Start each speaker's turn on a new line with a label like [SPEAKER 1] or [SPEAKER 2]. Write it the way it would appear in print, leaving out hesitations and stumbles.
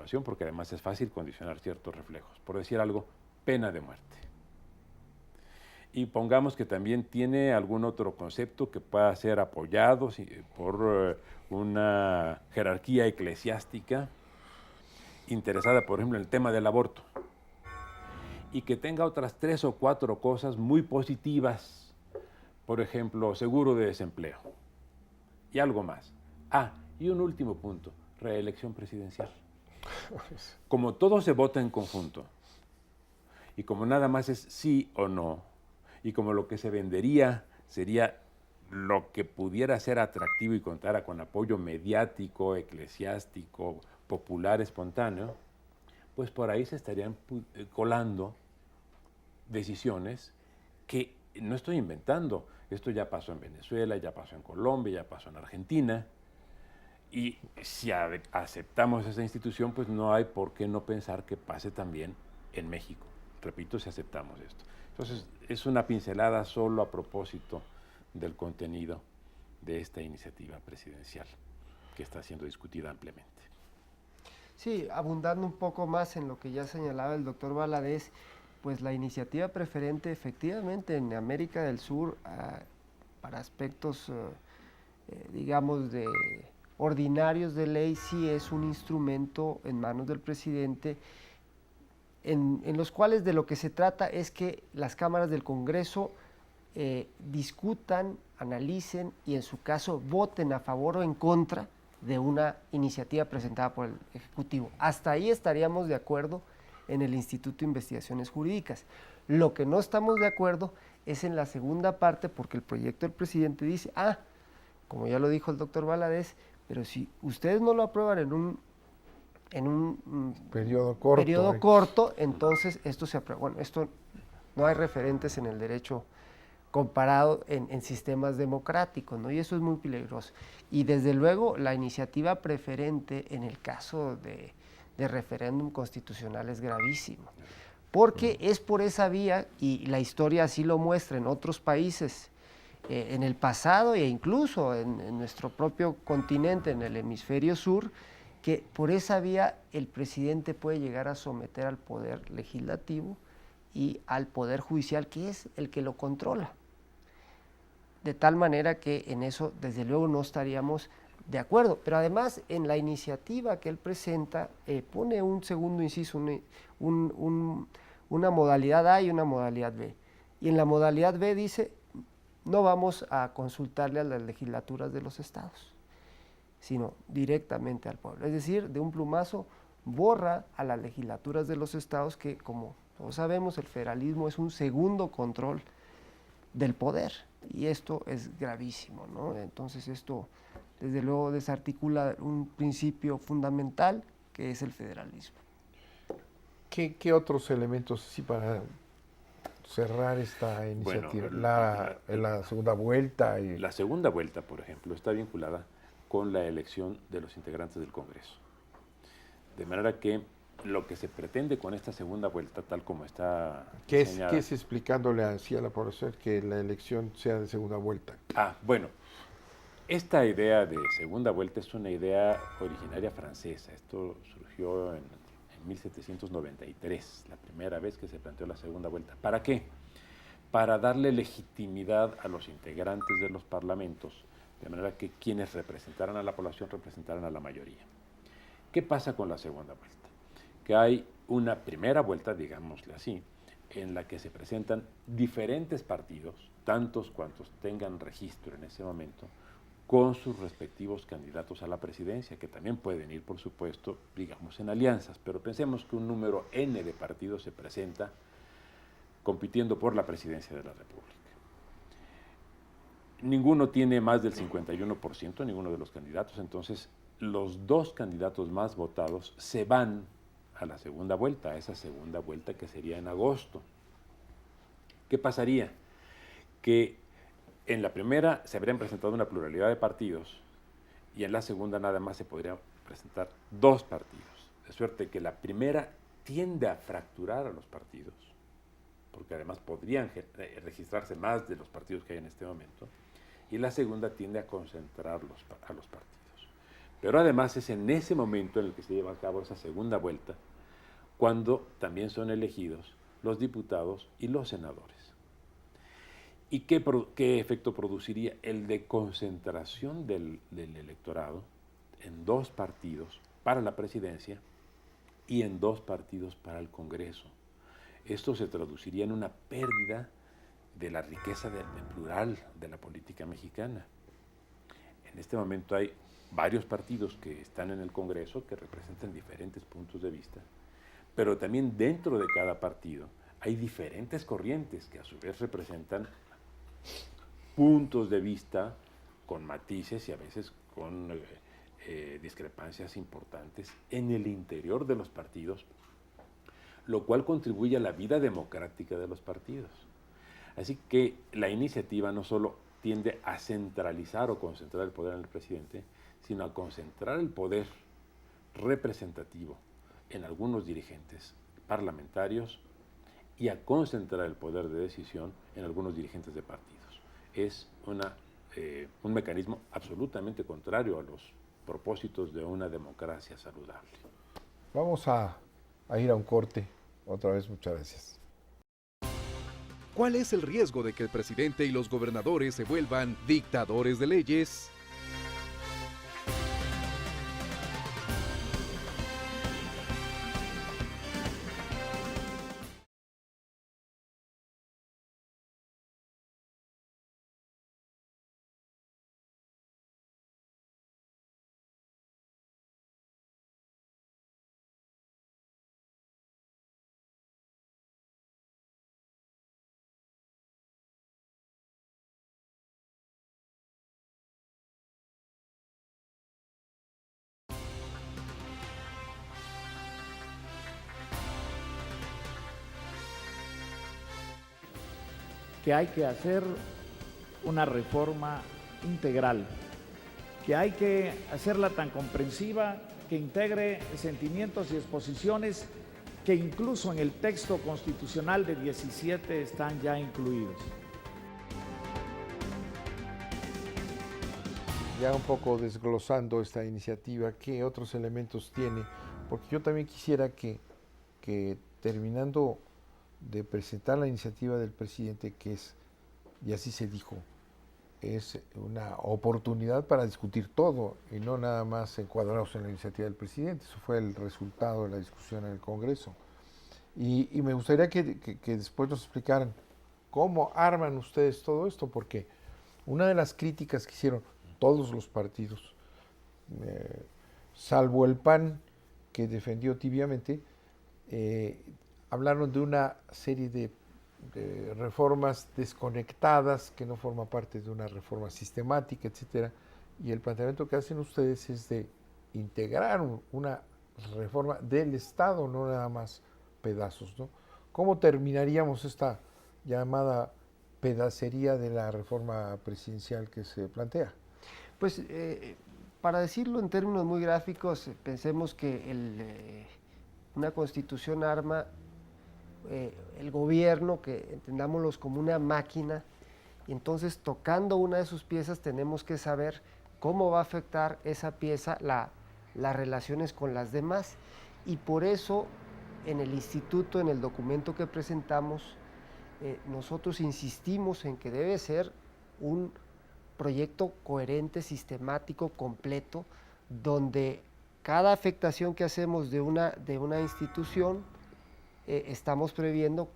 [SPEAKER 1] situación porque además es fácil condicionar ciertos reflejos. Por decir algo, pena de muerte. Y pongamos que también tiene algún otro concepto que pueda ser apoyado por una jerarquía eclesiástica interesada, por ejemplo, en el tema del aborto, y que tenga otras 3 o 4 cosas muy positivas, por ejemplo, seguro de desempleo, y algo más. Y un último punto, reelección presidencial. Como todo se vota en conjunto, y como nada más es sí o no, y como lo que se vendería sería lo que pudiera ser atractivo y contara con apoyo mediático, eclesiástico, popular, espontáneo, pues por ahí se estarían colando decisiones que no estoy inventando. Esto ya pasó en Venezuela, ya pasó en Colombia, ya pasó en Argentina. Y si aceptamos esa institución, pues no hay por qué no pensar que pase también en México. Repito, si aceptamos esto. Entonces, es una pincelada solo a propósito del contenido de esta iniciativa presidencial que está siendo discutida ampliamente.
[SPEAKER 2] Sí, abundando un poco más en lo que ya señalaba el doctor Valadez, pues la iniciativa preferente efectivamente en América del Sur para aspectos, digamos, de ordinarios de ley, sí es un instrumento en manos del presidente en los cuales de lo que se trata es que las cámaras del Congreso discutan, analicen y en su caso voten a favor o en contra de una iniciativa presentada por el Ejecutivo. Hasta ahí estaríamos de acuerdo en el Instituto de Investigaciones Jurídicas. Lo que no estamos de acuerdo es en la segunda parte porque el proyecto del presidente dice, como ya lo dijo el doctor Valadez, pero si ustedes no lo aprueban en un periodo corto, entonces esto se aprueba. Bueno, esto no hay referentes en el derecho comparado en sistemas democráticos, ¿no? Y eso es muy peligroso. Y desde luego la iniciativa preferente en el caso de referéndum constitucional es gravísimo, porque es por esa vía, y la historia así lo muestra en otros países, en el pasado e incluso en nuestro propio continente, en el hemisferio sur, que por esa vía el presidente puede llegar a someter al poder legislativo y al poder judicial, que es el que lo controla. De tal manera que en eso, desde luego, no estaríamos de acuerdo. Pero además, en la iniciativa que él presenta, pone un segundo inciso, una modalidad A y una modalidad B. Y en la modalidad B dice, no vamos a consultarle a las legislaturas de los estados, sino directamente al pueblo. Es decir, de un plumazo borra a las legislaturas de los estados que, como todos sabemos, el federalismo es un segundo control del poder y esto es gravísimo, ¿no? Entonces esto desde luego desarticula un principio fundamental que es el federalismo.
[SPEAKER 3] ¿Qué otros elementos sí para cerrar esta iniciativa?
[SPEAKER 1] Bueno,
[SPEAKER 3] la segunda vuelta.
[SPEAKER 1] La segunda vuelta, por ejemplo, está vinculada con la elección de los integrantes del Congreso. De manera que lo que se pretende con esta segunda vuelta, tal como está diseñada...
[SPEAKER 3] ¿Qué es explicándole así a la población que la elección sea de segunda vuelta?
[SPEAKER 1] Bueno, esta idea de segunda vuelta es una idea originaria francesa. Esto surgió en 1793, la primera vez que se planteó la segunda vuelta. ¿Para qué? Para darle legitimidad a los integrantes de los parlamentos, de manera que quienes representaran a la población representaran a la mayoría. ¿Qué pasa con la segunda vuelta? Que hay una primera vuelta, digámosle así, en la que se presentan diferentes partidos, tantos cuantos tengan registro en ese momento, con sus respectivos candidatos a la presidencia, que también pueden ir, por supuesto, digamos, en alianzas, pero pensemos que un número N de partidos se presenta compitiendo por la presidencia de la República. Ninguno tiene más del 51%, ninguno de los candidatos, entonces los dos candidatos más votados se van a la segunda vuelta, a esa segunda vuelta que sería en agosto. ¿Qué pasaría? Que en la primera se habrían presentado una pluralidad de partidos y en la segunda nada más se podrían presentar 2 partidos. De suerte que la primera tiende a fracturar a los partidos, porque además podrían registrarse más de los partidos que hay en este momento, y la segunda tiende a concentrar a los partidos. Pero además es en ese momento en el que se lleva a cabo esa segunda vuelta, cuando también son elegidos los diputados y los senadores. ¿Y qué efecto produciría? El de concentración del electorado en 2 partidos para la presidencia y en 2 partidos para el Congreso. Esto se traduciría en una pérdida de la riqueza del plural de la política mexicana. En este momento hay varios partidos que están en el Congreso que representan diferentes puntos de vista, pero también dentro de cada partido hay diferentes corrientes que a su vez representan puntos de vista con matices y a veces con discrepancias importantes en el interior de los partidos, lo cual contribuye a la vida democrática de los partidos. Así que la iniciativa no solo tiende a centralizar o concentrar el poder en el presidente, sino a concentrar el poder representativo en algunos dirigentes parlamentarios y a concentrar el poder de decisión en algunos dirigentes de partidos. Es un mecanismo absolutamente contrario a los propósitos de una democracia saludable.
[SPEAKER 3] Vamos a ir a un corte. Otra vez, muchas gracias.
[SPEAKER 4] ¿Cuál es el riesgo de que el presidente y los gobernadores se vuelvan dictadores de leyes?
[SPEAKER 5] Que hay que hacer una reforma integral, que hay que hacerla tan comprensiva que integre sentimientos y exposiciones que incluso en el texto constitucional de 17 están ya incluidos.
[SPEAKER 3] Ya un poco desglosando esta iniciativa, ¿qué otros elementos tiene? Porque yo también quisiera que terminando de presentar la iniciativa del presidente, que es, y así se dijo, es una oportunidad para discutir todo y no nada más encuadrados en la iniciativa del presidente. Eso fue el resultado de la discusión en el Congreso. Y me gustaría que después nos explicaran cómo arman ustedes todo esto, porque una de las críticas que hicieron todos los partidos, salvo el PAN, que defendió tibiamente, hablaron de una serie de reformas desconectadas que no forman parte de una reforma sistemática, etcétera. Y el planteamiento que hacen ustedes es de integrar una reforma del Estado, no nada más pedazos, ¿no? ¿Cómo terminaríamos esta llamada pedacería de la reforma presidencial que se plantea?
[SPEAKER 2] Pues para decirlo en términos muy gráficos, pensemos que una constitución arma el gobierno, que entendámoslos como una máquina, y entonces tocando una de sus piezas tenemos que saber cómo va a afectar esa pieza las relaciones con las demás, y por eso en el instituto, en el documento que presentamos, nosotros insistimos en que debe ser un proyecto coherente, sistemático, completo, donde cada afectación que hacemos de una institución estamos previendo